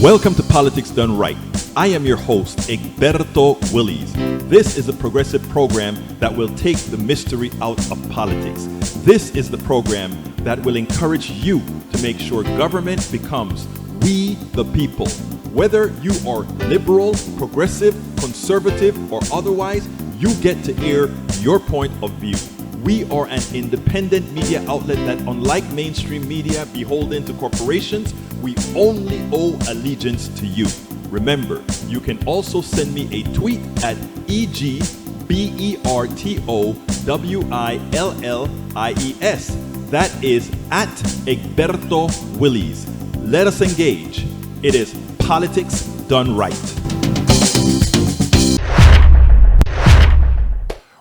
Welcome to Politics Done Right. I am your host, Egberto Willies. This is a progressive program that will take the mystery out of politics. This is the program that will encourage you to make sure government becomes we the people. Whether you are liberal, progressive, conservative, or otherwise, you get to air your point of view. We are an independent media outlet that, unlike mainstream media beholden to corporations, we only owe allegiance to you. Remember, you can also send me a tweet at EGBERTOWILLIES. That is at Egberto Willies. Let us engage. It is Politics Done Right.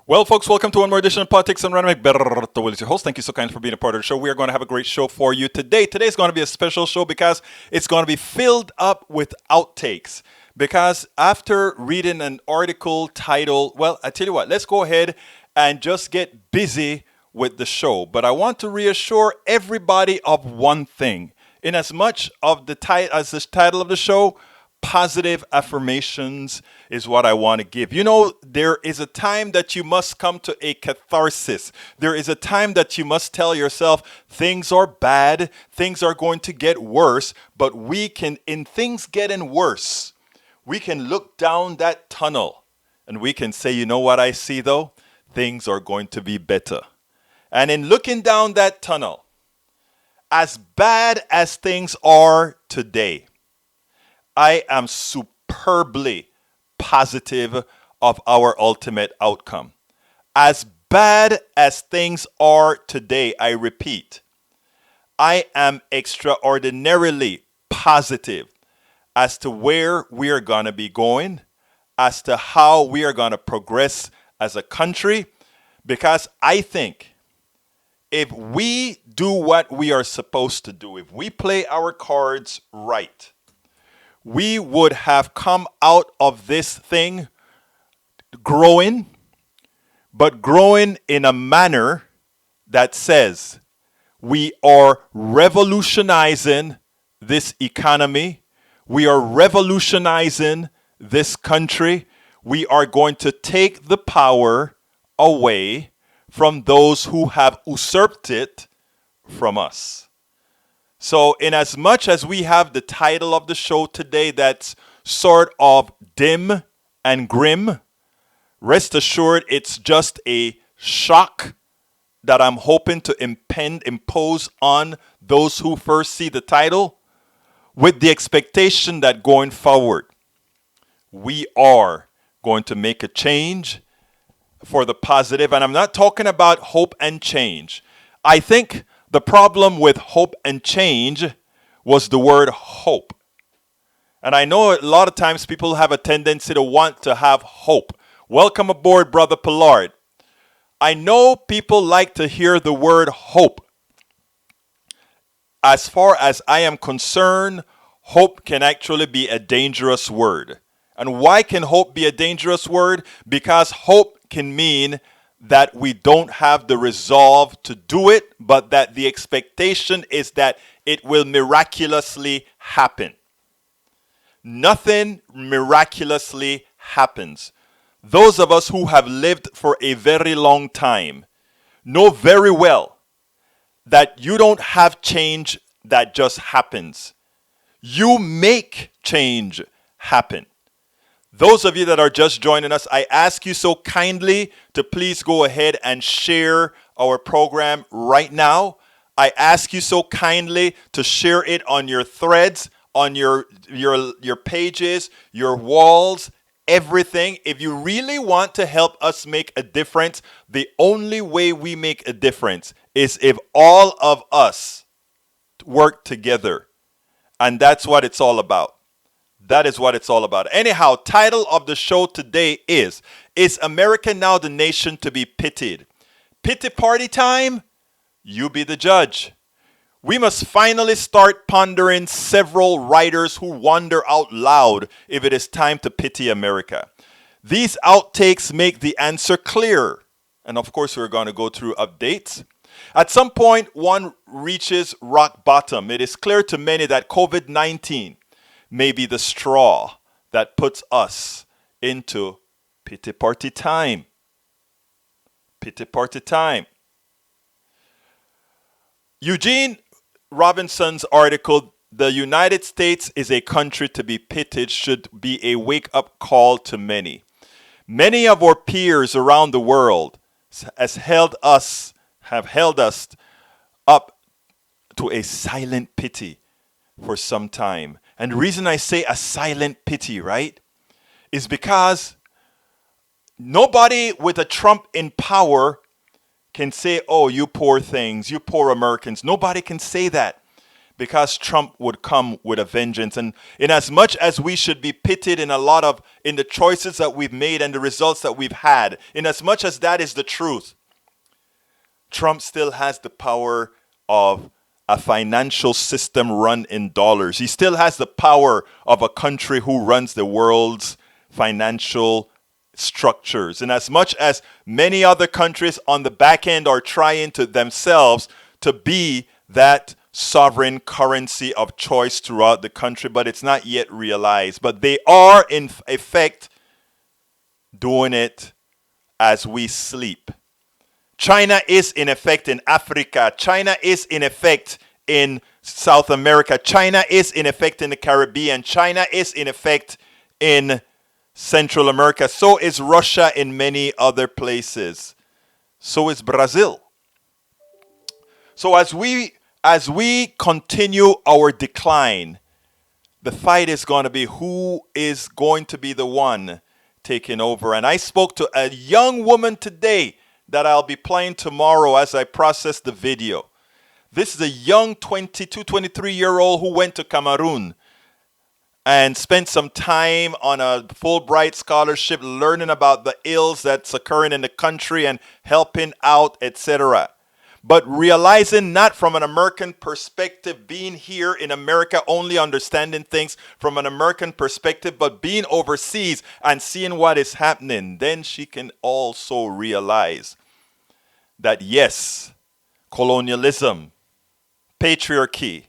Well, folks, welcome to one more edition of Politics and Run. Egberto Willies, your host. Thank you so kindly for being a part of the show. We are going to have a great show for you today. Today's going to be a special show because it's going to be filled up with outtakes. Because after reading an article titled, well, I tell you what, let's go ahead and just get busy with the show. But I want to reassure everybody of one thing. In as much of the as this title of the show, positive affirmations is what I want to give. You know, there is a time that you must come to a catharsis. There is a time that you must tell yourself things are bad, things are going to get worse, but we can, in things getting worse, we can look down that tunnel and we can say, you know what I see though? Things are going to be better. And in looking down that tunnel, as bad as things are today, I am superbly positive of our ultimate outcome. As bad as things are today, I repeat, I am extraordinarily positive as to where we are going to be going, as to how we are going to progress as a country, because I think if we do what we are supposed to do, if we play our cards right, we would have come out of this thing growing, but growing in a manner that says we are revolutionizing this economy. We are revolutionizing this country. We are going to take the power away from those who have usurped it from us. So in as much as we have the title of the show today that's sort of dim and grim, rest assured it's just a shock that I'm hoping to impose on those who first see the title, with the expectation that going forward, we are going to make a change for the positive. And I'm not talking about hope and change. I think the problem with hope and change was the word hope. And I know a lot of times people have a tendency to want to have hope. Welcome aboard, Brother Pollard. I know people like to hear the word hope. As far as I am concerned, hope can actually be a dangerous word. And why can hope be a dangerous word? Because hope can mean that we don't have the resolve to do it, but that the expectation is that it will miraculously happen. Nothing miraculously happens. Those of us who have lived for a very long time know very well that you don't have change that just happens. You make change happen. Those of you that are just joining us, I ask you so kindly to please go ahead and share our program right now. I ask you so kindly to share it on your threads, on your pages, your walls, everything. If you really want to help us make a difference, the only way we make a difference is if all of us work together. And that's what it's all about. That is what it's all about. Anyhow, title of the show today is America Now the Nation to be Pitied? Pity party time? You be the judge. We must finally start pondering several writers who wonder out loud if it is time to pity America. These outtakes make the answer clear. And of course, we're going to go through updates. At some point, one reaches rock bottom. It is clear to many that COVID-19 may be the straw that puts us into pity party time. Pity party time. Eugene Robinson's article, "The United States is a country to be pitied," should be a wake-up call to many. Many of our peers around the world have held us up to a silent pity for some time. And the reason I say a silent pity, right, is because nobody with a Trump in power can say, "Oh, you poor things, you poor Americans." Nobody can say that, because Trump would come with a vengeance. And in as much as we should be pitied in the choices that we've made and the results that we've had, in as much as that is the truth, Trump still has the power of a financial system run in dollars. He still has the power of a country who runs the world's financial structures. And as much as many other countries on the back end are trying to themselves to be that sovereign currency of choice throughout the country, but it's not yet realized. But they are in effect doing it as we sleep. China is in effect in Africa. China is in effect in South America. China is in effect in the Caribbean. China is in effect in Central America. So is Russia in many other places. So is Brazil. So as we continue our decline, the fight is going to be who is going to be the one taking over. And I spoke to a young woman today that I'll be playing tomorrow as I process the video. This is a young 22, 23-year-old who went to Cameroon and spent some time on a Fulbright scholarship learning about the ills that's occurring in the country and helping out, etc. But realizing not from an American perspective, being here in America, only understanding things from an American perspective, but being overseas and seeing what is happening, then she can also realize that yes, colonialism, patriarchy,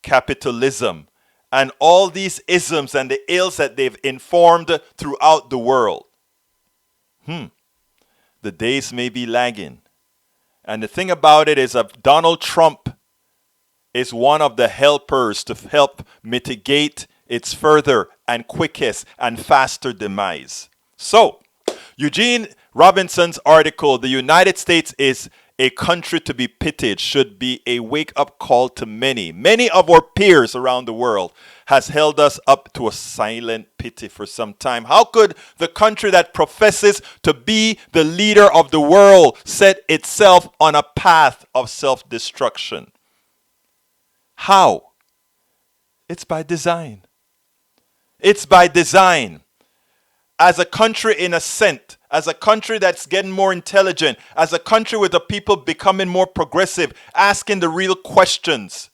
capitalism, and all these isms and the ills that they've informed throughout the world, the days may be lagging. And the thing about it is that Donald Trump is one of the helpers to help mitigate its further and quickest and faster demise. So, Eugene Robinson's article, "The United States is a country to be pitied," should be a wake-up call to many. Many of our peers around the world has held us up to a silent pity for some time. How could the country that professes to be the leader of the world set itself on a path of self-destruction? How? It's by design. It's by design. As a country in ascent, as a country that's getting more intelligent, as a country with the people becoming more progressive, asking the real questions.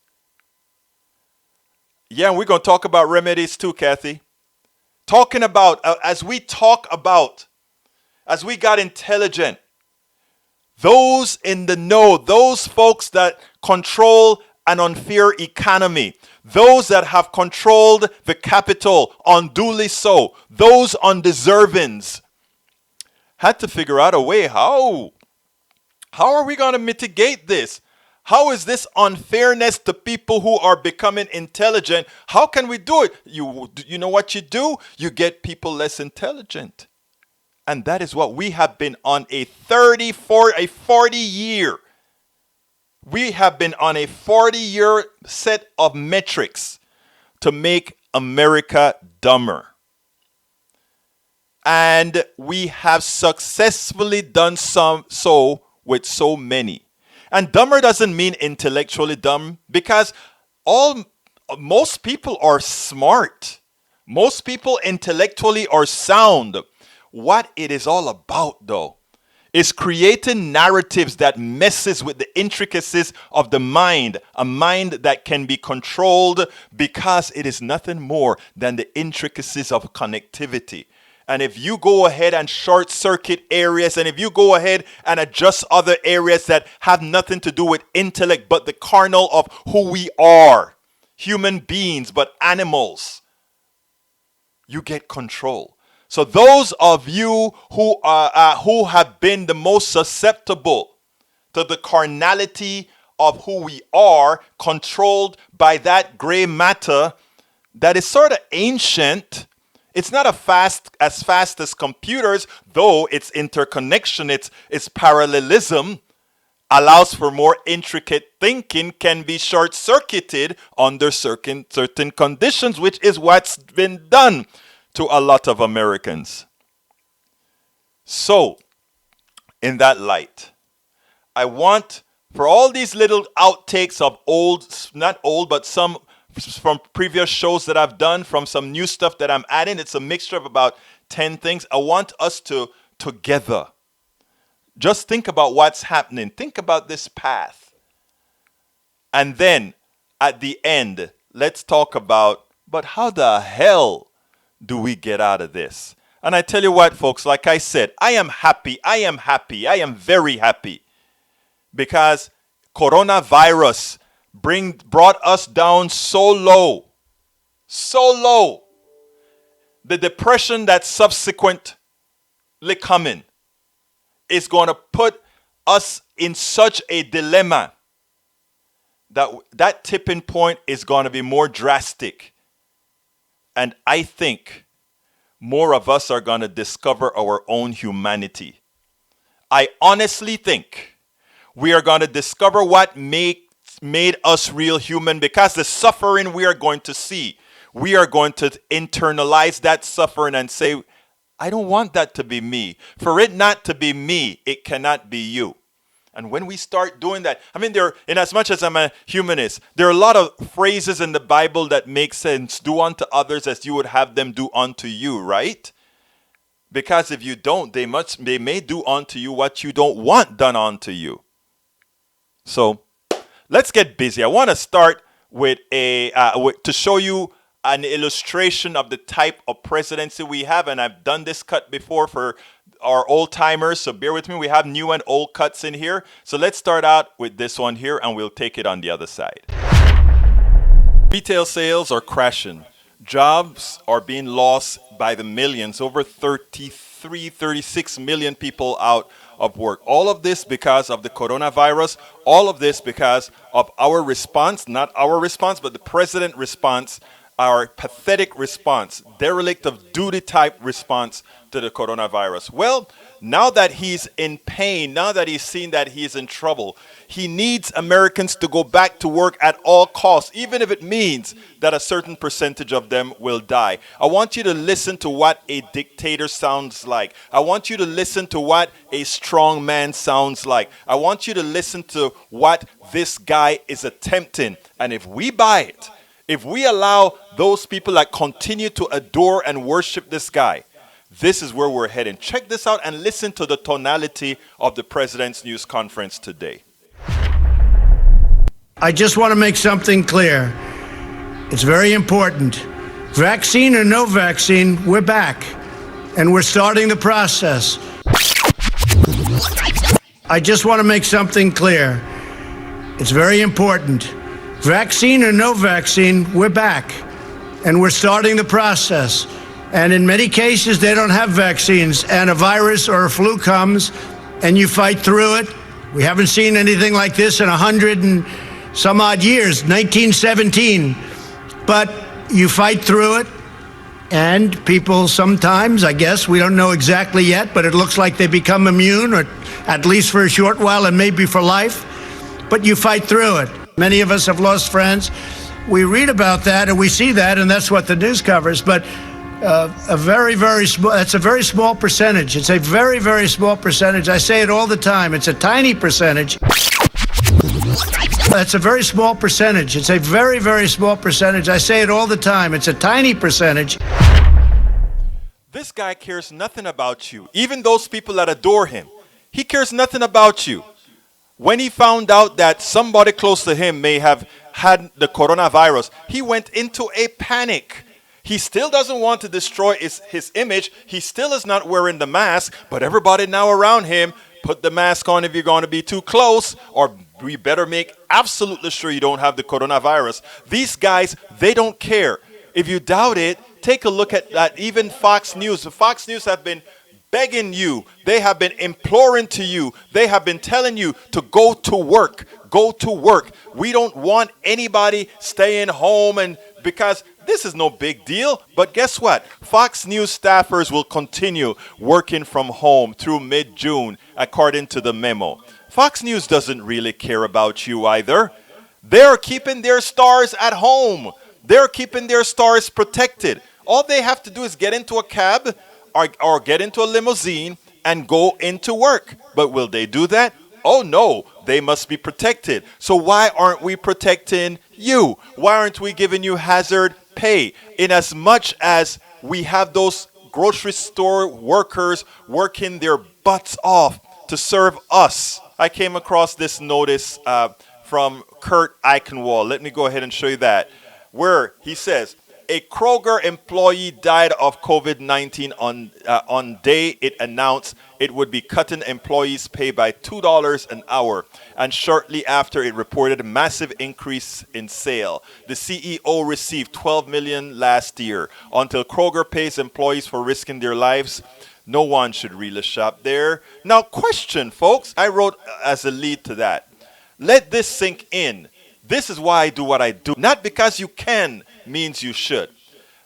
Yeah, we're going to talk about remedies too, Kathy. Talking about, as we got intelligent, those in the know, those folks that control an unfair economy, those that have controlled the capital unduly so, those undeservings, had to figure out a way. How are we going to mitigate this? How is this unfairness to people who are becoming intelligent? How can we do it? You know what you do? You get people less intelligent. And that is what we have been on a 40 year. We have been on a 40-year set of metrics to make America dumber. And we have successfully done so with so many. And dumber doesn't mean intellectually dumb, because most people are smart. Most people intellectually are sound. What it is all about, though, is creating narratives that messes with the intricacies of the mind, a mind that can be controlled because it is nothing more than the intricacies of connectivity. And if you go ahead and short circuit areas, and if you go ahead and adjust other areas that have nothing to do with intellect, but the kernel of who we are, human beings, but animals, you get control. So those of you who have been the most susceptible to the carnality of who we are, controlled by that gray matter that is sort of ancient. It's not as fast as computers, though its interconnection, its parallelism allows for more intricate thinking, can be short-circuited under certain conditions, which is what's been done to a lot of Americans. So, in that light, I want for all these little outtakes of not old, but some from previous shows that I've done, from some new stuff that I'm adding. It's a mixture of about 10 things. I want us to together just think about what's happening. Think about this path. And then at the end, let's talk about, but how the hell do we get out of this? And I tell you what, folks, like I said, I am happy. I am very happy. Because coronavirus brought us down so low. The depression that's subsequently coming is going to put us in such a dilemma that tipping point is going to be more drastic. And I think more of us are going to discover our own humanity. I honestly think we are going to discover what made us real human, because the suffering we are going to see, we are going to internalize that suffering and say, I don't want that to be me. For it not to be me, it cannot be you. And when we start doing that, I mean, in as much as I'm a humanist, there are a lot of phrases in the Bible that make sense. Do unto others as you would have them do unto you, right? Because if you don't, they may do unto you what you don't want done unto you. So let's get busy. I want to start with to show you an illustration of the type of presidency we have. And I've done this cut before for our old timers, so bear with me. We have new and old cuts in here. So let's start out with this one here, and we'll take it on the other side. Retail sales are crashing. Jobs are being lost by the millions. Over 36 million people out of work. All of this because of the coronavirus. All of this because of our response, not our response, but the president's response, our pathetic response, derelict of duty type response to the coronavirus. Well, now that he's in pain, now that he's seen that he's in trouble, he needs Americans to go back to work at all costs, even if it means that a certain percentage of them will die. I want you to listen to what a dictator sounds like. I want you to listen to what a strong man sounds like. I want you to listen to what this guy is attempting. And if we buy it, if we allow those people that continue to adore and worship this guy, this is where we're heading. Check this out and listen to the tonality of the president's news conference today. I just want to make something clear. It's very important. Vaccine or no vaccine, we're back. And we're starting the process. I just want to make something clear. It's very important. Vaccine or no vaccine, we're back. And we're starting the process. And in many cases, they don't have vaccines. And a virus or a flu comes, and you fight through it. We haven't seen anything like this in 100 and some odd years, 1917. But you fight through it. And people sometimes, I guess, we don't know exactly yet, but it looks like they become immune, or at least for a short while and maybe for life. But you fight through it. Many of us have lost friends. We read about that and we see that, and that's what the news covers. But that's a very small percentage. It's a very, very small percentage. I say it all the time. It's a tiny percentage. That's a very small percentage. It's a very, very small percentage. I say it all the time. It's a tiny percentage. This guy cares nothing about you. Even those people that adore him, he cares nothing about you. When he found out that somebody close to him may have had the coronavirus, he went into a panic. He still doesn't want to destroy his image. He still is not wearing the mask, but everybody now around him, put the mask on if you're going to be too close, or we better make absolutely sure you don't have the coronavirus. These guys, they don't care. If you doubt it, take a look at that. Even Fox News. The Fox News have been begging you. They have been imploring to you. They have been telling you to go to work. Go to work. We don't want anybody staying home, and because this is no big deal. But guess what? Fox News staffers will continue working from home through mid-June, according to the memo. Fox News doesn't really care about you either. They're keeping their stars at home. They're keeping their stars protected. All they have to do is get into a cab or get into a limousine and go into work. But will they do that? Oh no, they must be protected. So why aren't we protecting you? Why aren't we giving you hazard pay? In as much as we have those grocery store workers working their butts off to serve us. I came across this notice from Kurt Eichenwald. Let me go ahead and show you that. Where he says, a Kroger employee died of COVID-19 on day it announced it would be cutting employees' pay by $2 an hour. And shortly after, it reported a massive increase in sale. The CEO received $12 million last year. Until Kroger pays employees for risking their lives, no one should really shop there. Now, question, folks. I wrote as a lead to that. Let this sink in. This is why I do what I do. Not because you can means you should.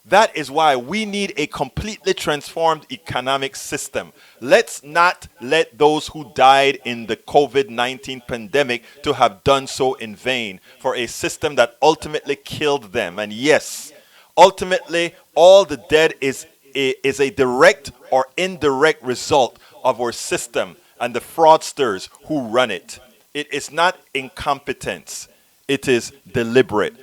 That is why we need a completely transformed economic system. Let's not let those who died in the COVID-19 pandemic to have done so in vain for a system that ultimately killed them. And yes, ultimately, all the dead is a direct or indirect result of our system and the fraudsters who run it. It is not incompetence. It is deliberate.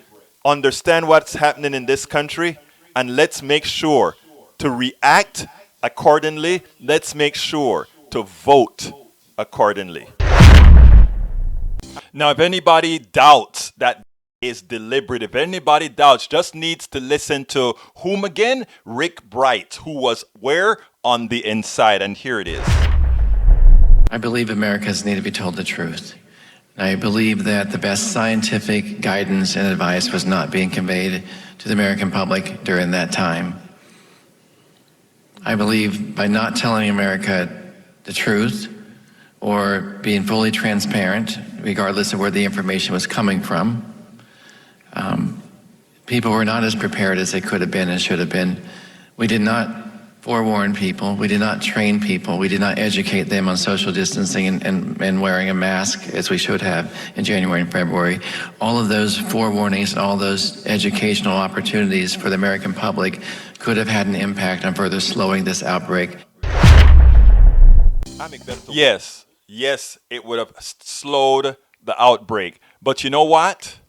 Understand what's happening in this country, and let's make sure to react accordingly. Let's make sure to vote accordingly. Now, if anybody doubts that is deliberate, if anybody doubts, just needs to listen to whom again? Rick Bright, who was where? On the inside. And here it is. I believe Americans need to be told the truth. I believe that the best scientific guidance and advice was not being conveyed to the American public during that time. I believe by not telling America the truth or being fully transparent, regardless of where the information was coming from, people were not as prepared as they could have been and should have been. We did not forewarn people, we did not train people, we did not educate them on social distancing and wearing a mask as we should have in January and February. All of those forewarnings and all those educational opportunities for the American public could have had an impact on further slowing this outbreak. Yes, it would have slowed the outbreak. But you know what?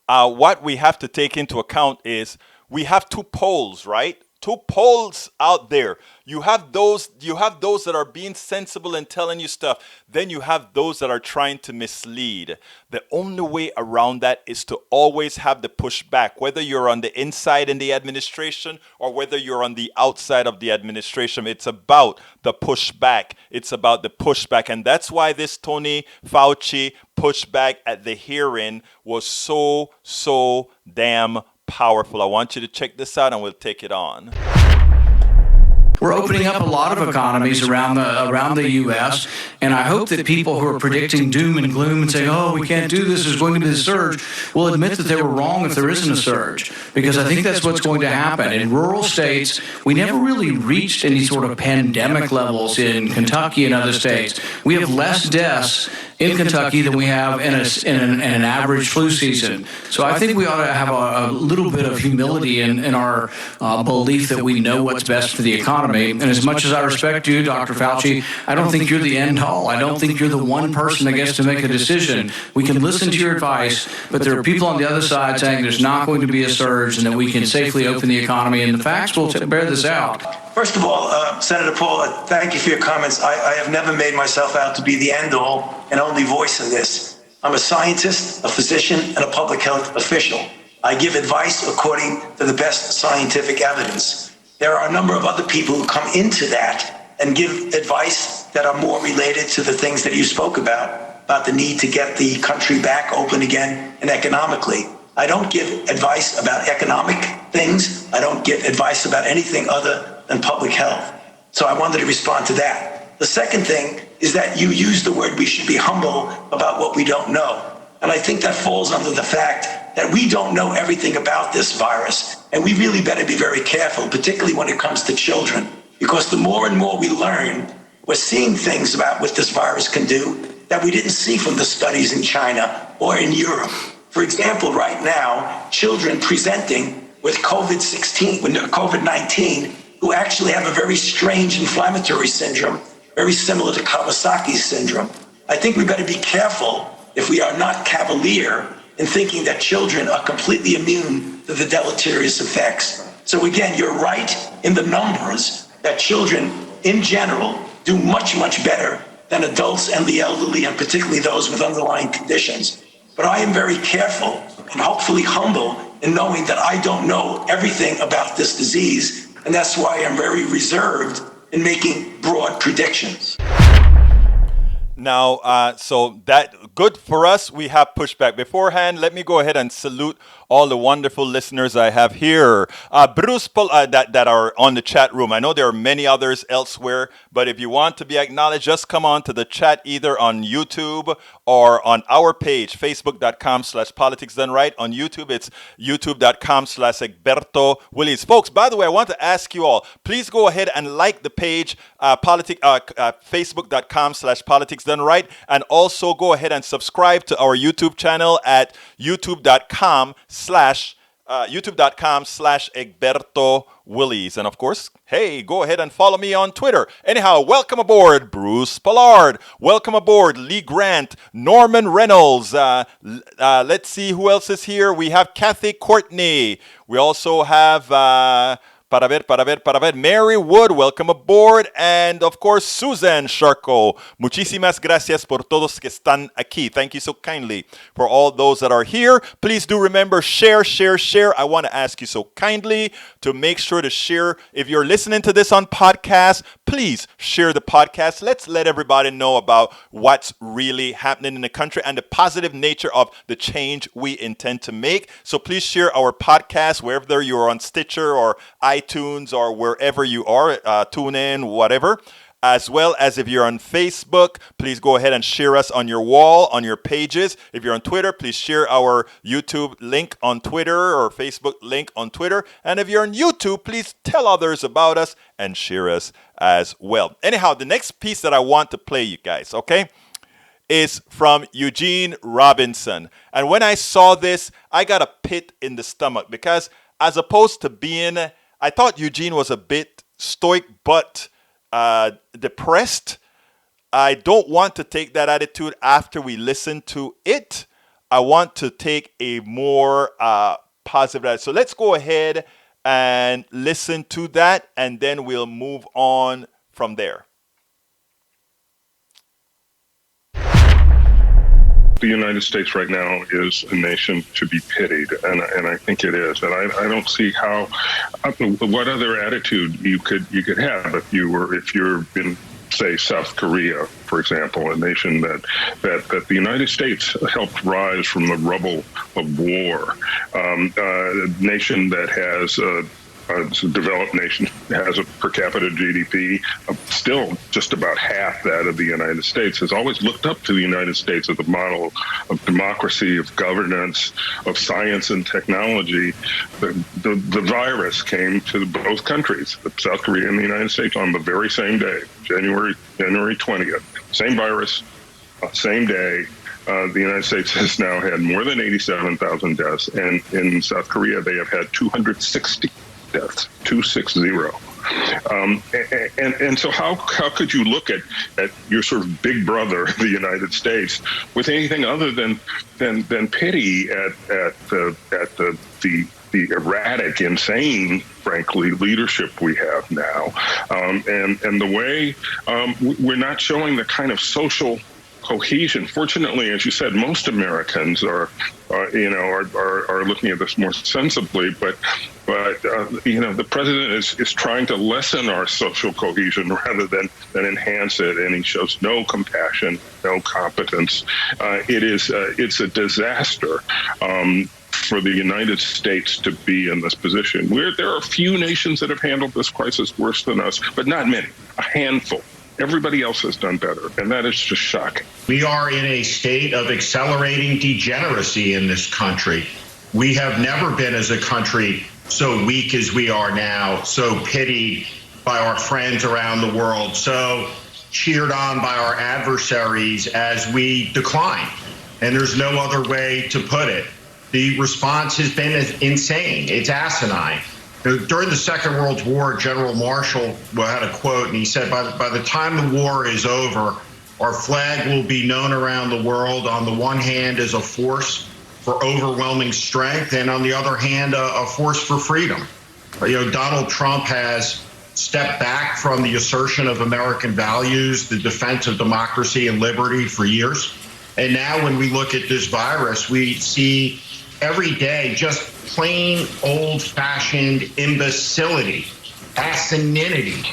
What we have to take into account is we have two poles, right? Two poles out there. You have those that are being sensible and telling you stuff. Then you have those that are trying to mislead. The only way around that is to always have the pushback, whether you're on the inside in the administration or whether you're on the outside of the administration. It's about the pushback. It's about the pushback. And that's why this Tony Fauci pushback at the hearing was so damn powerful. I want you to check this out and we'll take it on. We're opening up a lot of economies around the U.S., and I hope that people who are predicting doom and gloom and saying, oh, we can't do this, there's going to be a surge, will admit that they were wrong if there isn't a surge, because I think that's what's going to happen. In rural states, we never really reached any sort of pandemic levels in Kentucky and other states. We have less deaths in Kentucky than we have in an average flu season. So I think we ought to have a little bit of humility in our belief that we know what's best for the economy. And as much as I respect you, Dr. Fauci, I don't think you're the end all. I don't think you're the one person that gets to make a decision. We can listen to your advice, but there are people on the other side saying there's not going to be a surge and that we can safely open the economy, and the facts will bear this out. First of all, Senator Paul, thank you for your comments. I have never made myself out to be the end-all and only voice in this. I'm a scientist, a physician, and a public health official. I give advice according to the best scientific evidence. There are a number of other people who come into that and give advice that are more related to the things that you spoke about the need to get the country back open again and economically. I don't give advice about economic things. I don't give advice about anything other than public health. So I wanted to respond to that. The second thing is that you use the word we should be humble about what we don't know. And I think that falls under the fact that we don't know everything about this virus. And we really better be very careful, particularly when it comes to children, because the more and more we learn, we're seeing things about what this virus can do that we didn't see from the studies in China or in Europe. For example, right now, children presenting with COVID-19 who actually have a very strange inflammatory syndrome, very similar to Kawasaki's syndrome. I think we better be careful if we are not cavalier in thinking that children are completely immune to the deleterious effects. So again, you're right in the numbers that children in general do much, much better than adults and the elderly, and particularly those with underlying conditions. But I am very careful and hopefully humble in knowing that I don't know everything about this disease, and that's why I'm very reserved in making broad predictions. Now, so that good for us. We have pushback beforehand. Let me go ahead and salute all the wonderful listeners I have here. Bruce, that are on the chat room. I know there are many others elsewhere, but if you want to be acknowledged, just come on to the chat either on YouTube or on our page, facebook.com/politics done right. On YouTube, it's youtube.com/Egberto Willies. Folks, by the way, I want to ask you all, please go ahead and like the page, facebook.com/politics done right, and also go ahead and subscribe to our YouTube channel at youtube.com/Egberto Willies. And of course, hey, go ahead and follow me on Twitter. Anyhow, welcome aboard, Bruce Pollard. Welcome aboard, Lee Grant, Norman Reynolds. Let's see who else is here. We have Kathy Courtney. We also have Para ver, Mary Wood, welcome aboard. And of course, Susan Sharko. Muchísimas gracias por todos que están aquí. Thank you so kindly for all those that are here. Please do remember, share. I want to ask you so kindly to make sure to share. If you're listening to this on podcast, please share the podcast. Let's let everybody know about what's really happening in the country and the positive nature of the change we intend to make. So please share our podcast wherever you're on Stitcher or iTunes or wherever you are, TuneIn, whatever. As well as if you're on Facebook, please go ahead and share us on your wall, on your pages. If you're on Twitter, please share our YouTube link on Twitter or Facebook link on Twitter. And if you're on YouTube, please tell others about us and share us as well. Anyhow, the next piece that I want to play you guys, okay, is from Eugene Robinson. And when I saw this, I got a pit in the stomach because as opposed to being, I thought Eugene was a bit stoic, but depressed. I don't want to take that attitude after we listen to it. I want to take a more positive attitude. So let's go ahead and listen to that, and then we'll move on from there. The United States right now is a nation to be pitied, and I think it is. And I don't see how, what other attitude you could have if you're in, say, South Korea, for example, a nation that the United States helped rise from the rubble of war, a nation that has it's a developed nation, has a per capita GDP of still just about half that of the United States, has always looked up to the United States as a model of democracy, of governance, of science and technology. The virus came to both countries, South Korea and the United States, on the very same day, January 20th. Same virus, same day. The United States has now had more than 87,000 deaths, and in South Korea they have had 260 deaths, 260. And so how could you look at your sort of big brother, the United States, with anything other than pity at the erratic, insane, frankly, leadership we have now, and the way we're not showing the kind of social cohesion. Fortunately, as you said, most Americans are looking at this more sensibly, but the president is trying to lessen our social cohesion rather than enhance it, and he shows no compassion, no competence. It's a disaster. for the United States to be in this position. There are a few nations that have handled this crisis worse than us, but not many, a handful. Everybody else has done better, and that is just shocking. We are in a state of accelerating degeneracy in this country. We have never been as a country so weak as we are now, so pitied by our friends around the world, so cheered on by our adversaries as we decline. And there's no other way to put it. The response has been insane. It's asinine. During the Second World War, General Marshall had a quote, and he said, by the time the war is over, our flag will be known around the world on the one hand as a force for overwhelming strength, and on the other hand, a force for freedom. Donald Trump has stepped back from the assertion of American values, the defense of democracy and liberty for years. And now when we look at this virus, we see every day just plain old-fashioned imbecility, asininity,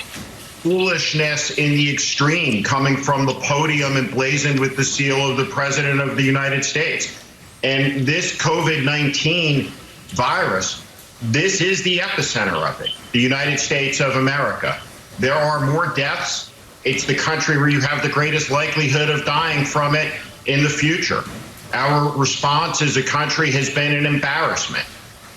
foolishness in the extreme coming from the podium emblazoned with the seal of the President of the United States. And this COVID-19 virus, this is the epicenter of it, the United States of America. There are more deaths. It's the country where you have the greatest likelihood of dying from it in the future. Our response as a country has been an embarrassment.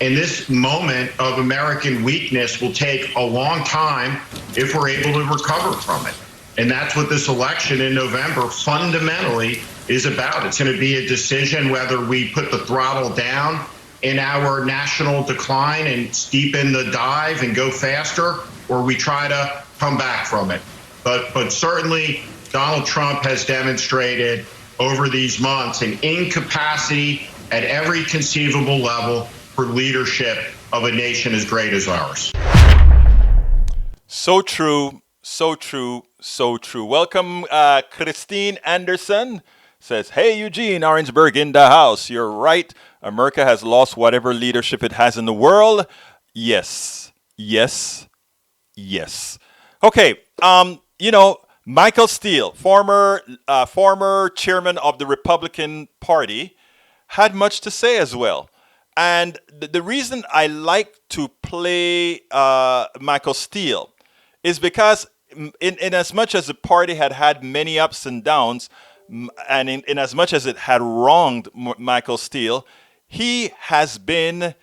And this moment of American weakness will take a long time if we're able to recover from it. And that's what this election in November fundamentally is about. It's going to be a decision whether we put the throttle down in our national decline and steepen the dive and go faster, or we try to come back from it. But certainly Donald Trump has demonstrated over these months an incapacity at every conceivable level for leadership of a nation as great as ours. So true, so true, so true. Welcome, Christine Anderson says, hey, Eugene, Orangeburg in the house. You're right. America has lost whatever leadership it has in the world. Yes, yes, yes. Okay, Michael Steele, former chairman of the Republican Party, had much to say as well. And the reason I like to play Michael Steele is because in as much as the party had many ups and downs, and in as much as it had wronged Michael Steele, he has been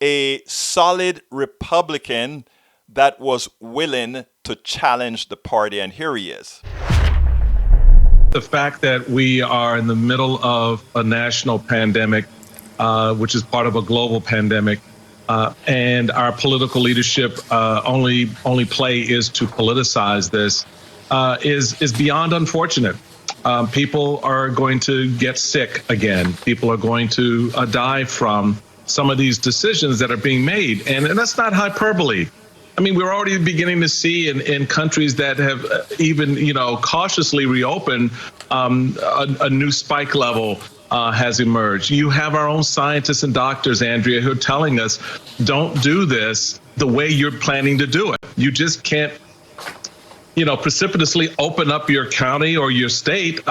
a solid Republican that was willing to challenge the party, and here he is. The fact that we are in the middle of a national pandemic, which is part of a global pandemic, and our political leadership only play is to politicize this, is beyond unfortunate. People are going to get sick again. People are going to die from some of these decisions that are being made, and that's not hyperbole. I mean, we're already beginning to see in countries that have even, cautiously reopened, a new spike level has emerged. You have our own scientists and doctors, Andrea, who are telling us, don't do this the way you're planning to do it. You just can't, precipitously open up your county or your state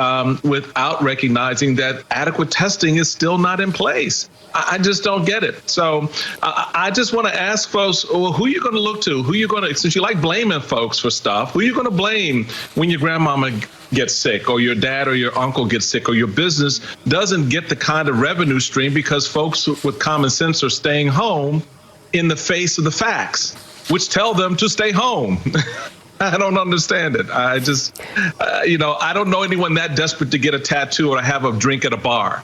without recognizing that adequate testing is still not in place. I just don't get it. So I just want to ask folks, well, who are you going to look to? Who are you going to, since you like blaming folks for stuff, who are you going to blame when your grandmama gets sick, or your dad or your uncle gets sick, or your business doesn't get the kind of revenue stream because folks with common sense are staying home in the face of the facts, which tell them to stay home? I don't understand it. I just, I don't know anyone that desperate to get a tattoo or have a drink at a bar.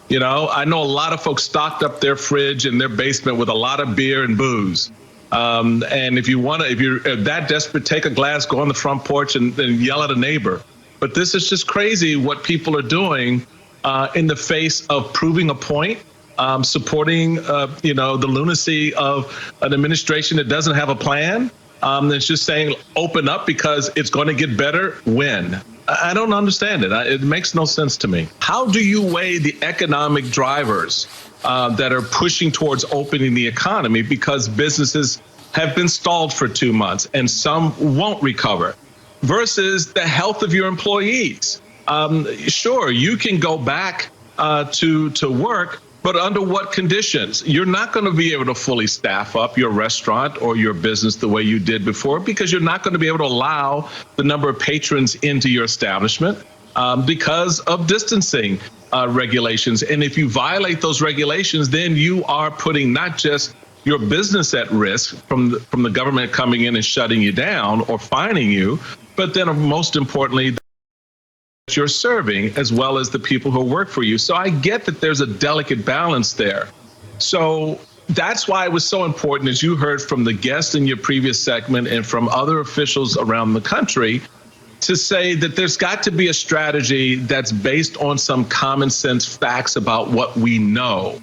I know a lot of folks stocked up their fridge and their basement with a lot of beer and booze. And if you're that desperate, take a glass, go on the front porch and yell at a neighbor. But this is just crazy what people are doing in the face of proving a point, supporting, the lunacy of an administration that doesn't have a plan. That's just saying open up because it's going to get better when. I don't understand it. It makes no sense to me. How do you weigh the economic drivers that are pushing towards opening the economy because businesses have been stalled for 2 months and some won't recover, versus the health of your employees? Sure, you can go back to work, But under what conditions? You're not going to be able to fully staff up your restaurant or your business the way you did before, because you're not going to be able to allow the number of patrons into your establishment because of distancing regulations. And if you violate those regulations, then you are putting not just your business at risk from the government coming in and shutting you down or fining you, but then most importantly, you're serving, as well as the people who work for you. So I get that there's a delicate balance there. So that's why it was so important, as you heard from the guest in your previous segment and from other officials around the country, to say that there's got to be a strategy that's based on some common sense facts about what we know,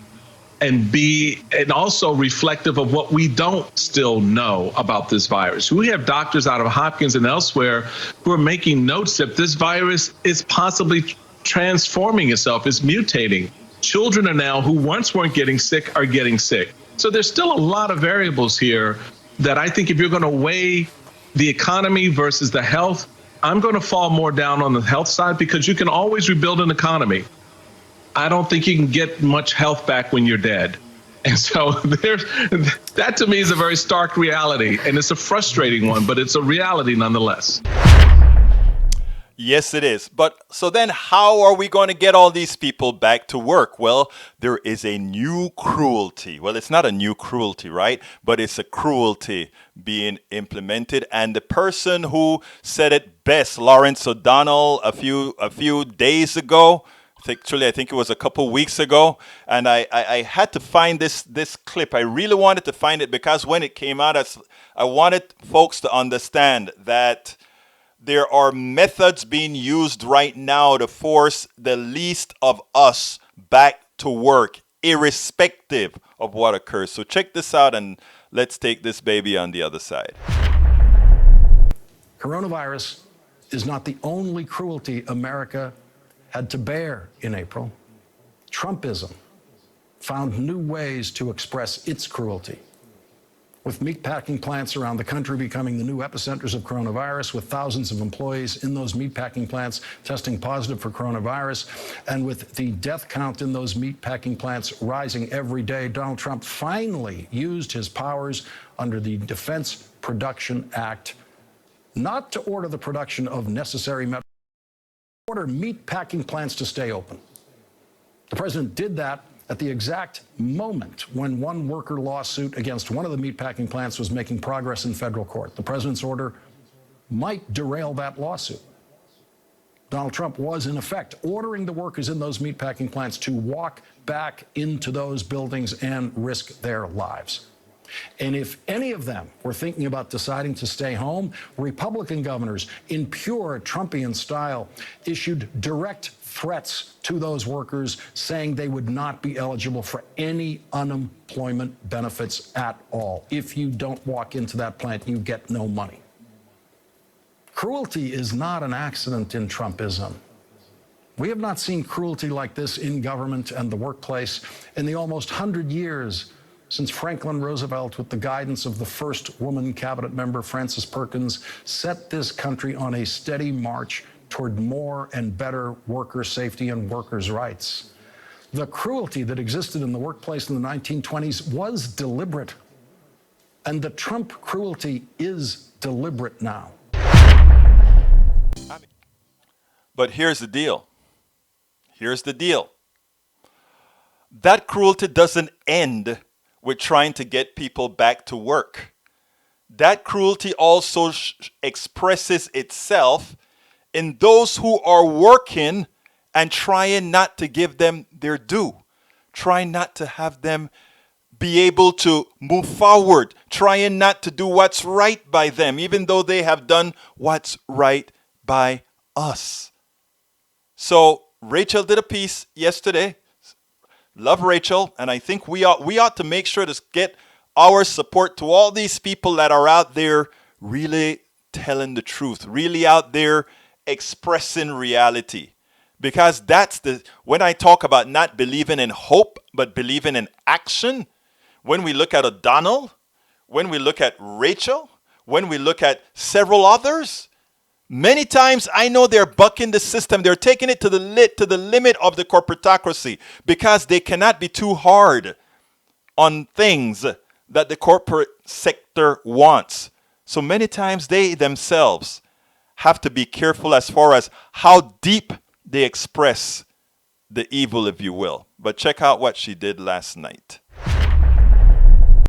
and also reflective of what we don't still know about this virus. We have doctors out of Hopkins and elsewhere who are making notes that this virus is possibly transforming itself, is mutating. Children are now, who once weren't getting sick, are getting sick. So there's still a lot of variables here that I think if you're going to weigh the economy versus the health, I'm going to fall more down on the health side, because you can always rebuild an economy. I don't think you can get much health back when you're dead. And so that to me is a very stark reality, and it's a frustrating one, but it's a reality nonetheless. Yes, it is. But so then how are we going to get all these people back to work? Well, there is a new cruelty. Well, it's not a new cruelty, right? But it's a cruelty being implemented. And the person who said it best, Lawrence O'Donnell, a few days ago, actually, I think it was a couple weeks ago, and I had to find this clip. I really wanted to find it, because when it came out, I wanted folks to understand that there are methods being used right now to force the least of us back to work, irrespective of what occurs. So check this out, and let's take this baby on the other side. Coronavirus is not the only cruelty America had to bear in April. Trumpism found new ways to express its cruelty, with meatpacking plants around the country becoming the new epicenters of coronavirus, with thousands of employees in those meatpacking plants testing positive for coronavirus, and with the death count in those meatpacking plants rising every day. Donald Trump finally used his powers under the Defense Production Act not to order the production of necessary medical, order meatpacking plants to stay open. The president did that at the exact moment when one worker lawsuit against one of the meatpacking plants was making progress in federal court. The president's order might derail that lawsuit. Donald Trump was, in effect, ordering the workers in those meatpacking plants to walk back into those buildings and risk their lives. And if any of them were thinking about deciding to stay home, Republican governors, in pure Trumpian style, issued direct threats to those workers, saying they would not be eligible for any unemployment benefits at all. If you don't walk into that plant, you get no money. Cruelty is not an accident in Trumpism. We have not seen cruelty like this in government and the workplace in the almost 100 years since Franklin Roosevelt, with the guidance of the first woman cabinet member, Frances Perkins, set this country on a steady march toward more and better worker safety and workers' rights. The cruelty that existed in the workplace in the 1920s was deliberate, and the Trump cruelty is deliberate now. But here's the deal. Here's the deal. That cruelty doesn't end with trying to get people back to work. That cruelty also expresses itself in those who are working and trying not to give them their due, trying not to have them be able to move forward, trying not to do what's right by them, even though they have done what's right by us. So Rachel did a piece yesterday. Love Rachel, and I think we ought to make sure to get our support to all these people that are out there really telling the truth, really out there expressing reality. Because when I talk about not believing in hope, but believing in action, when we look at O'Donnell, when we look at Rachel, when we look at several others, Many times I know they're bucking the system. They're taking it to the limit of the corporatocracy because they cannot be too hard on things that the corporate sector wants. So many times they themselves have to be careful as far as how deep they express the evil, if you will. But check out what she did last night.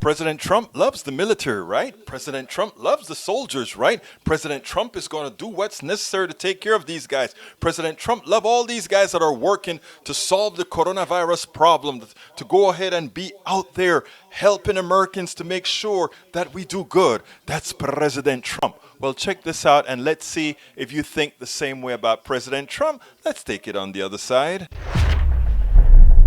President Trump loves the military, right? President Trump loves the soldiers, right? President Trump is going to do what's necessary to take care of these guys. President Trump loves all these guys that are working to solve the coronavirus problem, to go ahead and be out there helping Americans to make sure that we do good. That's President Trump. Well, check this out and let's see if you think the same way about President Trump. Let's take it on the other side.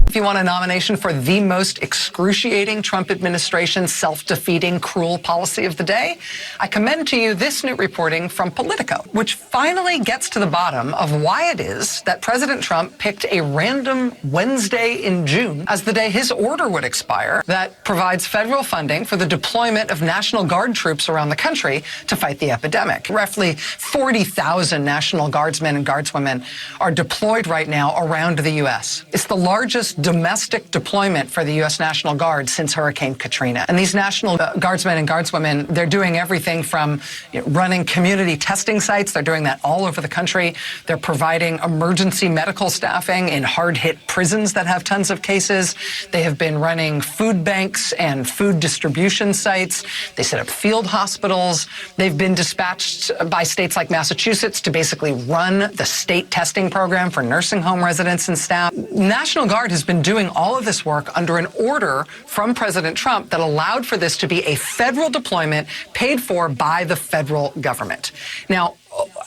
If you want a nomination for the most excruciating Trump administration self-defeating cruel policy of the day, I commend to you this new reporting from Politico, which finally gets to the bottom of why it is that President Trump picked a random Wednesday in June as the day his order would expire that provides federal funding for the deployment of National Guard troops around the country to fight the epidemic. Roughly 40,000 National Guardsmen and Guardswomen are deployed right now around the U.S. It's the largest domestic deployment for the U.S. National Guard since Hurricane Katrina. And these National Guardsmen and Guardswomen, they're doing everything from running community testing sites. They're doing that all over the country. They're providing emergency medical staffing in hard-hit prisons that have tons of cases. They have been running food banks and food distribution sites. They set up field hospitals. They've been dispatched by states like Massachusetts to basically run the state testing program for nursing home residents and staff. National Guard has been doing all of this work under an order from President Trump that allowed for this to be a federal deployment paid for by the federal government. Now,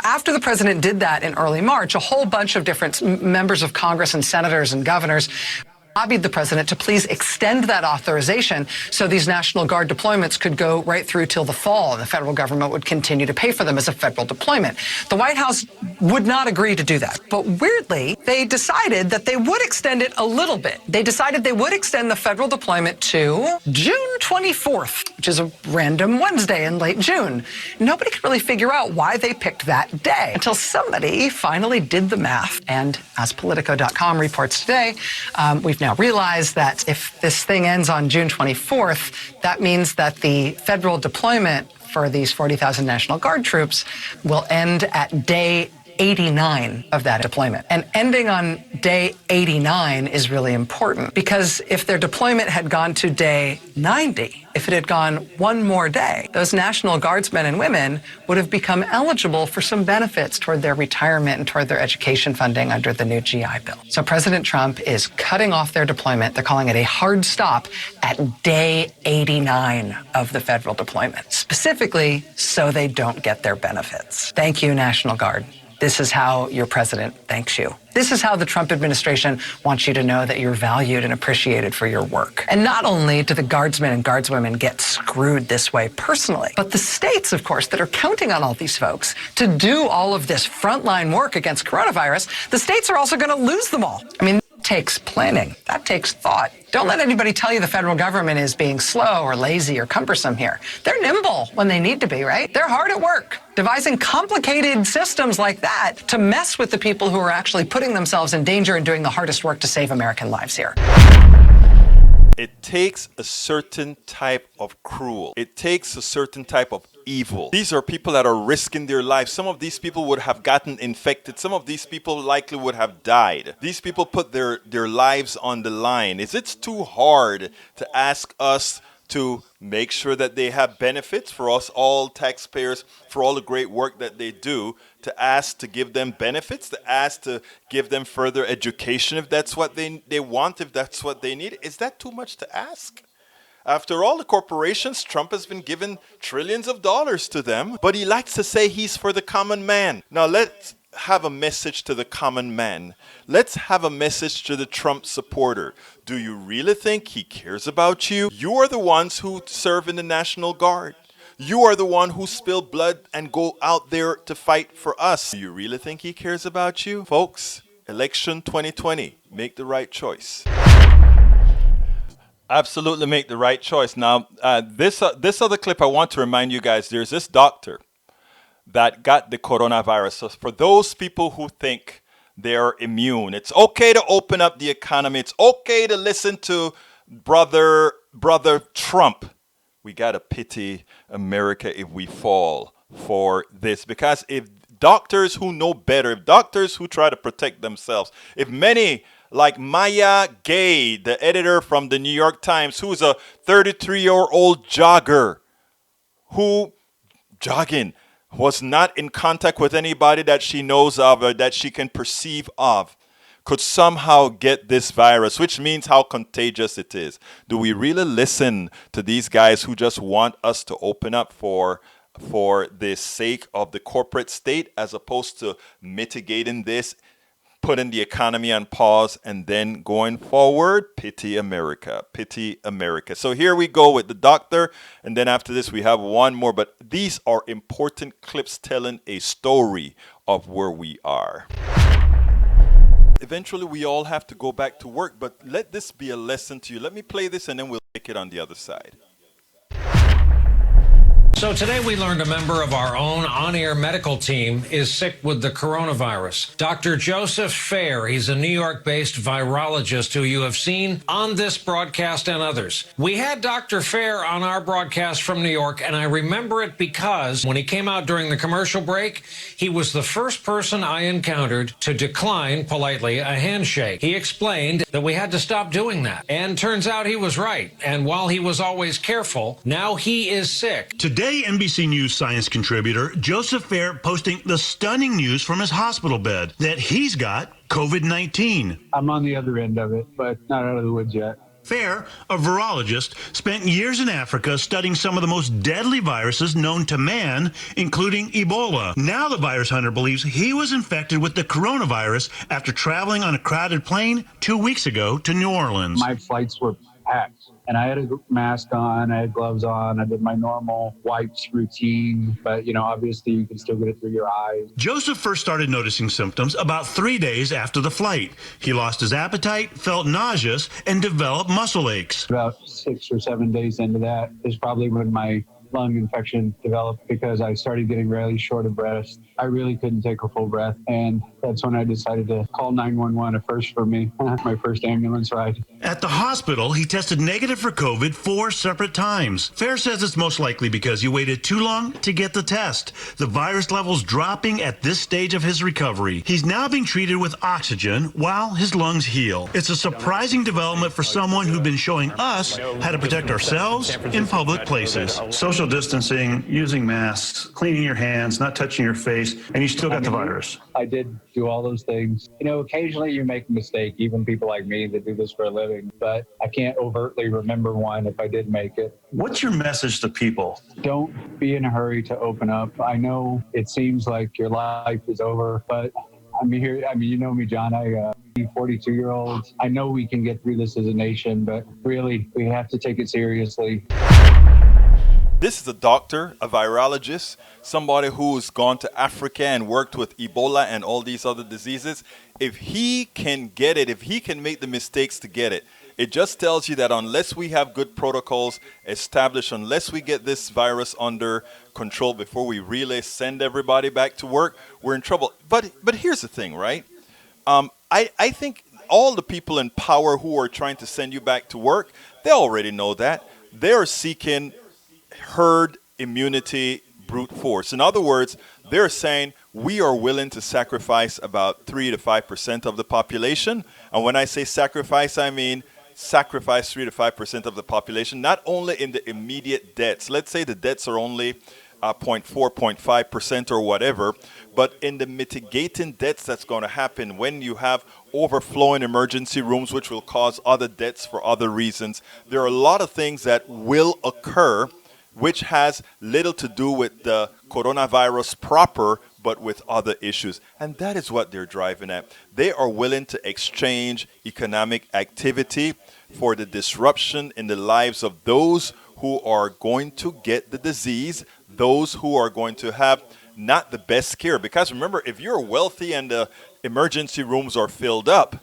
after the president did that in early March, a whole bunch of different members of Congress and senators and governors lobbied the president to please extend that authorization so these National Guard deployments could go right through till the fall, and the federal government would continue to pay for them as a federal deployment. The White House would not agree to do that. But weirdly, they decided that they would extend it a little bit. They decided they would extend the federal deployment to June 24th, which is a random Wednesday in late June. Nobody could really figure out why they picked that day until somebody finally did the math. And as Politico.com reports today, we've now realized that if this thing ends on June 24th, that means that the federal deployment for these 40,000 National Guard troops will end at day 89 of that deployment. And ending on day 89 is really important because if their deployment had gone to day 90, if it had gone one more day, those National Guardsmen and women would have become eligible for some benefits toward their retirement and toward their education funding under the new GI Bill. So President Trump is cutting off their deployment. They're calling it a hard stop at day 89 of the federal deployment, specifically so they don't get their benefits. Thank you, National Guard. This is how your president thanks you. This is how the Trump administration wants you to know that you're valued and appreciated for your work. And not only do the guardsmen and guardswomen get screwed this way personally, but the states, of course, that are counting on all these folks to do all of this frontline work against coronavirus, the states are also going to lose them all. I mean, that takes planning. That takes thought. Don't let anybody tell you the federal government is being slow or lazy or cumbersome here. They're nimble when they need to be, right? They're hard at work, devising complicated systems like that to mess with the people who are actually putting themselves in danger and doing the hardest work to save American lives here. It takes a certain type of cruel. It takes a certain type of evil. These are people that are risking their lives. Some of these people would have gotten infected. Some of these people likely would have died. These people put their lives on the line. Is it too hard to ask us to make sure that they have benefits for us all taxpayers, for all the great work that they do, to ask to give them benefits, to ask to give them further education if that's what they want, if that's what they need? Is that too much to ask? After all, the corporations, Trump has been given trillions of dollars to them, but he likes to say he's for the common man. Now let's have a message to the common man. Let's have a message to the Trump supporter. Do you really think he cares about you? You are the ones who serve in the National Guard. You are the one who spill blood and go out there to fight for us. Do you really think he cares about you? Folks, election 2020, make the right choice. Absolutely make the right choice. Now, this other clip I want to remind you guys, there's this doctor that got the coronavirus. So for those people who think they're immune, it's okay to open up the economy. It's okay to listen to brother Trump. We gotta pity America if we fall for this, because if doctors who know better, if doctors who try to protect themselves, if many like Maya Gay, the editor from the New York Times, who's a 33-year-old jogger who jogging was not in contact with anybody that she knows of or that she can perceive of, could somehow get this virus, which means how contagious it is. Do we really listen to these guys who just want us to open up for the sake of the corporate state, as opposed to mitigating this, putting the economy on pause, and then going forward? Pity America. Pity America. So here we go with the doctor, and then after this we have one more, but these are important clips telling a story of where we are. Eventually we all have to go back to work, but let this be a lesson to you. Let me play this and then we'll take it on the other side. So today we learned a member of our own on-air medical team is sick with the coronavirus. Dr. Joseph Fair, he's a New York-based virologist who you have seen on this broadcast and others. We had Dr. Fair on our broadcast from New York, and I remember it because when he came out during the commercial break, he was the first person I encountered to decline politely a handshake. He explained that we had to stop doing that, and turns out he was right. And while he was always careful, now he is sick. Today, NBC News science contributor Joseph Fair posting the stunning news from his hospital bed that he's got COVID-19. I'm on the other end of it, but not out of the woods yet. Fair, a virologist, spent years in Africa studying some of the most deadly viruses known to man, including Ebola. Now the virus hunter believes he was infected with the coronavirus after traveling on a crowded plane 2 weeks ago to New Orleans. My flights were packed, and I had a mask on, I had gloves on, I did my normal wipes routine, but obviously you can still get it through your eyes. Joseph first started noticing symptoms about 3 days after the flight. He lost his appetite, felt nauseous, and developed muscle aches. About 6 or 7 days into that is probably when my lung infection developed, because I started getting really short of breath. I really couldn't take a full breath, and that's when I decided to call 911, a first for me, my first ambulance ride. At the hospital, he tested negative for COVID 4 separate times. Fair says it's most likely because he waited too long to get the test. The virus levels dropping at this stage of his recovery. He's now being treated with oxygen while his lungs heal. It's a surprising development for someone who's been showing us how to protect ourselves in public places. Social distancing, using masks, cleaning your hands, not touching your face, and you still got the virus. I did do all those things. Occasionally you make a mistake, even people like me that do this for a living, but I can't overtly remember one if I did make it. What's your message to people? Don't be in a hurry to open up. I know it seems like your life is over, but you know me, John, 42-year-olds. I know we can get through this as a nation, but really we have to take it seriously. This is a doctor, a virologist, somebody who's gone to Africa and worked with Ebola and all these other diseases. If he can get it, if he can make the mistakes to get it, it just tells you that unless we have good protocols established, unless we get this virus under control before we really send everybody back to work, we're in trouble. But here's the thing, right? I think all the people in power who are trying to send you back to work, they already know that. They're seeking herd immunity brute force. In other words, they're saying we are willing to sacrifice about 3 to 5% of the population. And when I say sacrifice, I mean sacrifice 3 to 5% of the population, not only in the immediate deaths. Let's say the deaths are only 0.4, 0.5% or whatever, but in the mitigating deaths that's going to happen when you have overflowing emergency rooms, which will cause other deaths for other reasons. There are a lot of things that will occur which has little to do with the coronavirus proper, but with other issues. And that is what they're driving at. They are willing to exchange economic activity for the disruption in the lives of those who are going to get the disease, those who are going to have not the best care. Because remember, if you're wealthy and the emergency rooms are filled up,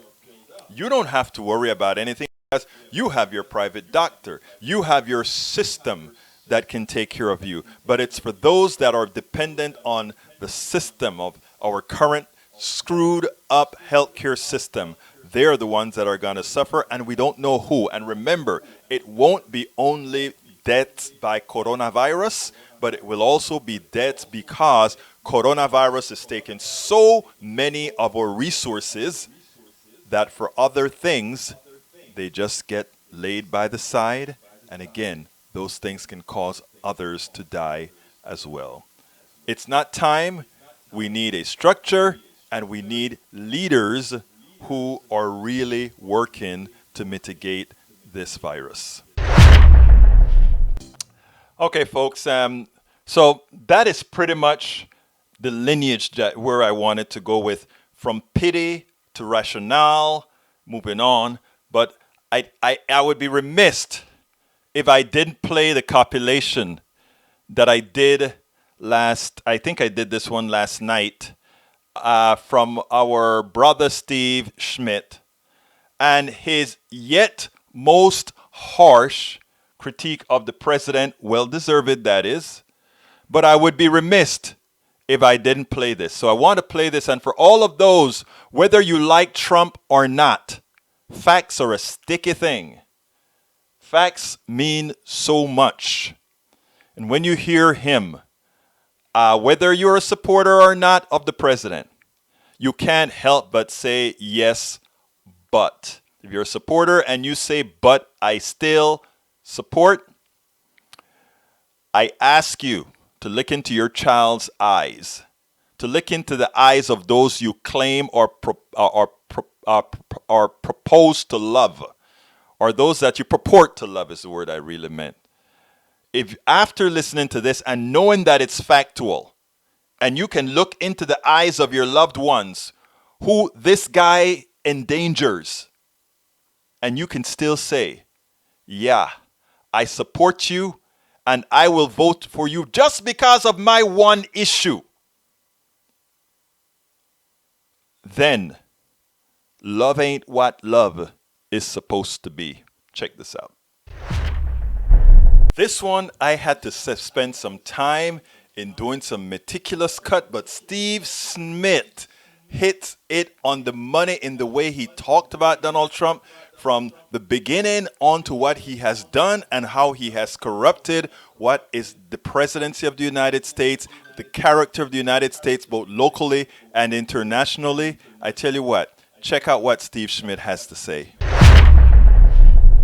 you don't have to worry about anything because you have your private doctor, you have your system that can take care of you. But it's for those that are dependent on the system of our current screwed up healthcare system. They're the ones that are going to suffer, and we don't know who. And remember, it won't be only deaths by coronavirus, but it will also be deaths because coronavirus is taking so many of our resources that for other things, they just get laid by the side. And again, those things can cause others to die as well. It's not time. We need a structure, and we need leaders who are really working to mitigate this virus. Okay, folks. So that is pretty much the lineage that where I wanted to go with, from pity to rationale, moving on. But I would be remiss if I didn't play the compilation that I did I think I did this one last night, from our brother Steve Schmidt, and his yet most harsh critique of the president, well deserved that is, but I would be remiss if I didn't play this. So I want to play this, and for all of those, whether you like Trump or not, facts are a sticky thing. Facts mean so much. And when you hear him, whether you're a supporter or not of the president, you can't help but say yes, but. If you're a supporter and you say, but I still support, I ask you to look into your child's eyes, to look into the eyes of those you claim or propose to love, or those that you purport to love is the word I really meant. If after listening to this and knowing that it's factual, and you can look into the eyes of your loved ones who this guy endangers, and you can still say, yeah, I support you and I will vote for you just because of my one issue, then love ain't what love is supposed to be. Check this out. This one, I had to spend some time in doing some meticulous cut, but Steve Schmidt hits it on the money in the way he talked about Donald Trump from the beginning on to what he has done and how he has corrupted what is the presidency of the United States, the character of the United States, both locally and internationally. I tell you what, check out what Steve Schmidt has to say.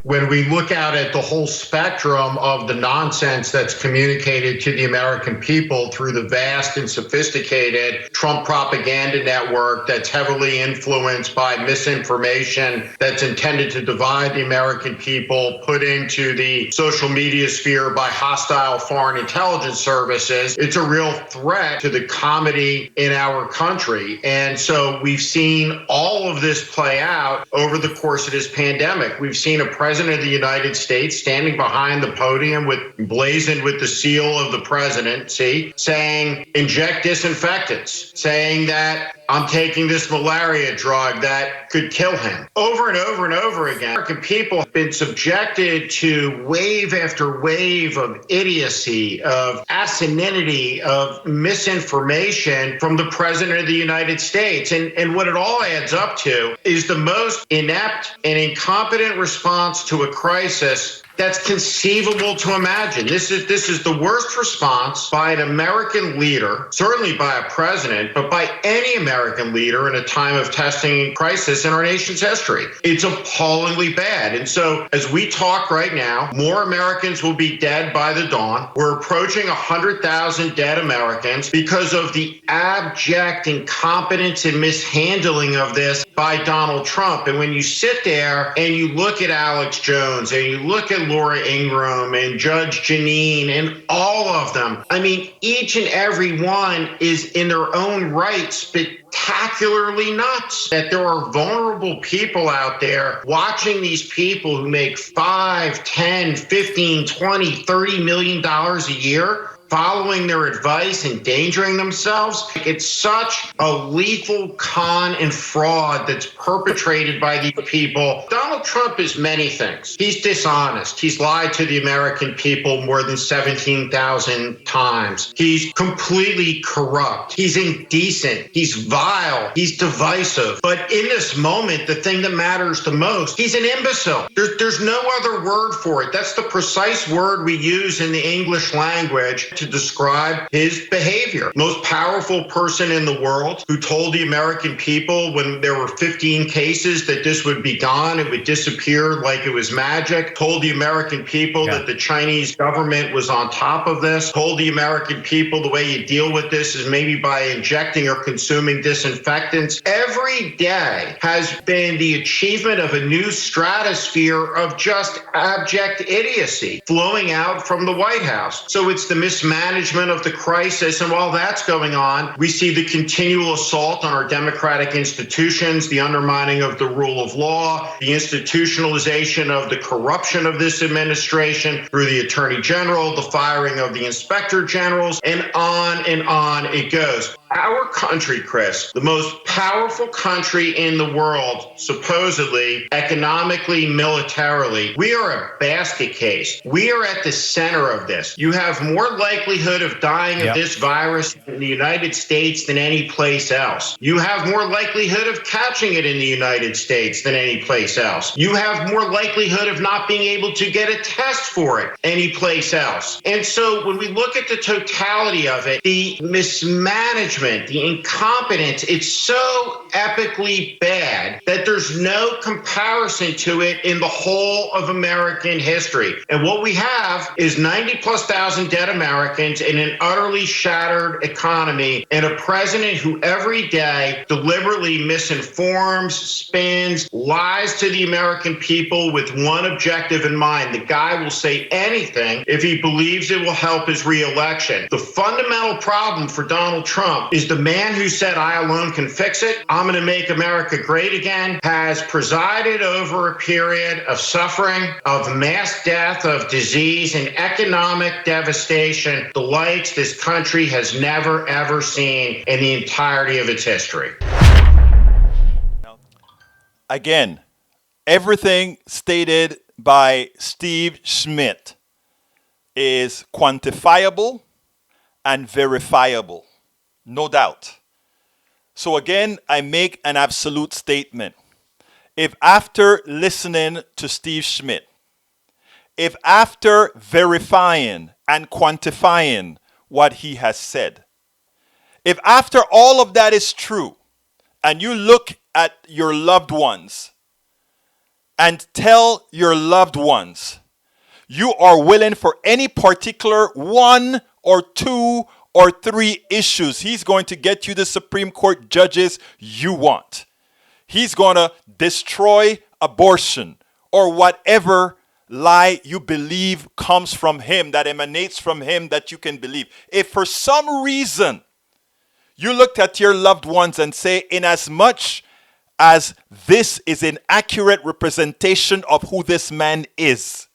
When we look out at the whole spectrum of the nonsense that's communicated to the American people through the vast and sophisticated Trump propaganda network that's heavily influenced by misinformation that's intended to divide the American people, put into the social media sphere by hostile foreign intelligence services, it's a real threat to the comedy in our country. And so we've seen all of this play out over the course of this pandemic. We've seen a president of the United States standing behind the podium blazoned with the seal of the presidency, saying inject disinfectants, saying that I'm taking this malaria drug that could kill him. Over and over and over again, American people have been subjected to wave after wave of idiocy, of asininity, of misinformation from the president of the United States. And what it all adds up to is the most inept and incompetent response to a crisis that's conceivable to imagine. This is the worst response by an American leader, certainly by a president, but by any American leader in a time of testing crisis in our nation's history. It's appallingly bad. And so as we talk right now, more Americans will be dead by the dawn. We're approaching 100,000 dead Americans because of the abject incompetence and mishandling of this by Donald Trump. And when you sit there and you look at Alex Jones and you look at Laura Ingraham and Judge Janine and all of them, I mean, each and every one is in their own right spectacularly nuts. That there are vulnerable people out there watching these people who make $5, $10, $15, $20, $30 million a year following their advice, endangering themselves. It's such a lethal con and fraud that's perpetrated by these people. Donald Trump is many things. He's dishonest. He's lied to the American people more than 17,000 times. He's completely corrupt. He's indecent. He's vile. He's divisive. But in this moment, the thing that matters the most, he's an imbecile. There's no other word for it. That's the precise word we use in the English language to describe his behavior. Most powerful person in the world who told the American people when there were 15 cases that this would be gone, it would disappear like it was magic, told the American people that the Chinese government was on top of this, told the American people the way you deal with this is maybe by injecting or consuming disinfectants. Every day has been the achievement of a new stratosphere of just abject idiocy flowing out from the White House. So it's the mismanagement of the crisis, and while that's going on, we see the continual assault on our democratic institutions, the undermining of the rule of law, the institutionalization of the corruption of this administration through the Attorney General, the firing of the Inspector Generals, and on it goes. Our country, Chris, the most powerful country in the world, supposedly, economically, militarily, we are a basket case. We are at the center of this. You have more likelihood of dying of this virus in the United States than any place else. You have more likelihood of catching it in the United States than any place else. You have more likelihood of not being able to get a test for it any place else. And so when we look at the totality of it, the mismanagement, the incompetence, it's so epically bad that there's no comparison to it in the whole of American history. And what we have is 90+ thousand dead Americans in an utterly shattered economy and a president who every day deliberately misinforms, spins, lies to the American people with one objective in mind. The guy will say anything if he believes it will help his reelection. The fundamental problem for Donald Trump is the man who said, I alone can fix it, I'm going to make America great again, has presided over a period of suffering, of mass death, of disease, and economic devastation, the likes this country has never, ever seen in the entirety of its history. Again, everything stated by Steve Schmidt is quantifiable and verifiable. No doubt. So again, I make an absolute statement. If after listening to Steve Schmidt, if after verifying and quantifying what he has said, if after all of that is true, and you look at your loved ones and tell your loved ones you are willing for any particular one or two or three issues, he's going to get you the Supreme Court judges you want. He's going to destroy abortion or whatever lie you believe comes from him, that emanates from him, that you can believe. If for some reason you looked at your loved ones and say, in as much as this is an accurate representation of who this man is,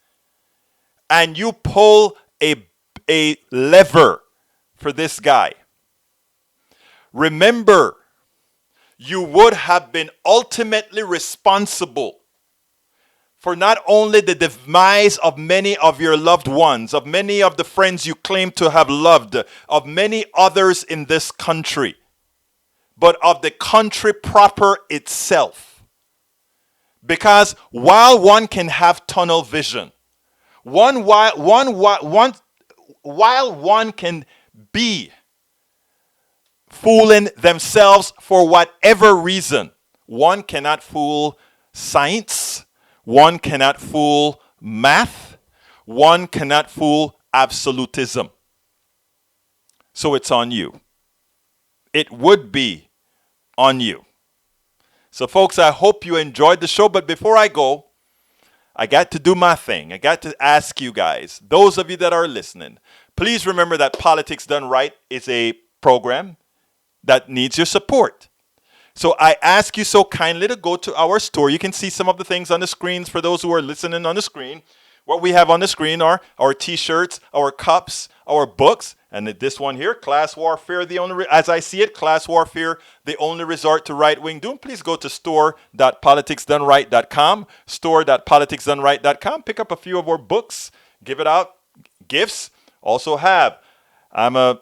and you pull a lever for this guy, remember, you would have been ultimately responsible for not only the demise of many of your loved ones, of many of the friends you claim to have loved, of many others in this country, but of the country proper itself. Because while one can have tunnel vision, while one can be fooling themselves for whatever reason, one cannot fool science, one cannot fool math, one cannot fool absolutism. So it's on you. It would be on you. So folks, I hope you enjoyed the show, but before I go, I got to do my thing. I got to ask you guys, those of you that are listening, please remember that Politics Done Right is a program that needs your support. So I ask you so kindly to go to our store. You can see some of the things on the screens for those who are listening on the screen. What we have on the screen are our t-shirts, our cups, our books, and this one here, Class Warfare, as I see it, Class Warfare, the only resort to right-wing doom. Please go to store.politicsdoneright.com, store.politicsdoneright.com. Pick up a few of our books, give it out, gifts. Also have, I am an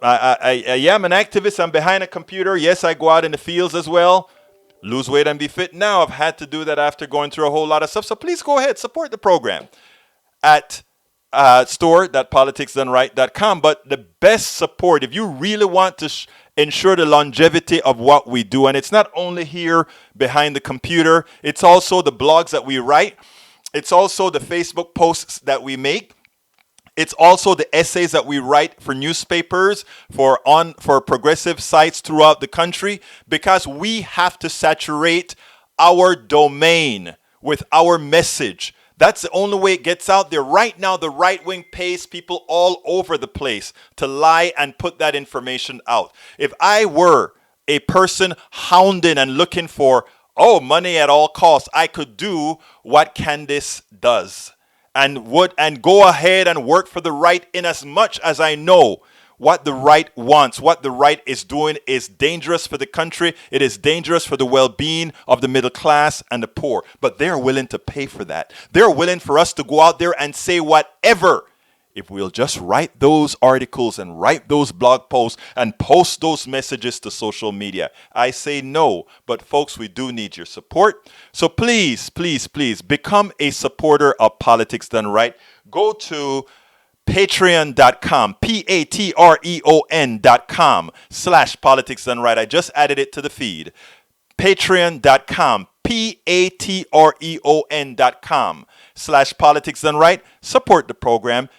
activist. I'm behind a computer. Yes, I go out in the fields as well. Lose weight and be fit now. I've had to do that after going through a whole lot of stuff. So please go ahead, support the program at store.politicsdoneright.com. But the best support, if you really want to ensure the longevity of what we do, and it's not only here behind the computer, it's also the blogs that we write, it's also the Facebook posts that we make, it's also the essays that we write for newspapers, for progressive sites throughout the country, because we have to saturate our domain with our message. That's the only way it gets out there. Right now, the right wing pays people all over the place to lie and put that information out. If I were a person hounding and looking for, money at all costs, I could do what Candace does and go ahead and work for the right, in as much as I know what the right wants, what the right is doing is dangerous for the country. It is dangerous for the well-being of the middle class and the poor. But they're willing to pay for that. They're willing for us to go out there and say whatever, if we'll just write those articles and write those blog posts and post those messages to social media. I say no, but folks, we do need your support. So please, please, please become a supporter of Politics Done Right. Go to patreon.com, patreon.com/politicsdoneright. I just added it to the feed. Patreon.com, patreon.com/politicsdoneright. Support the program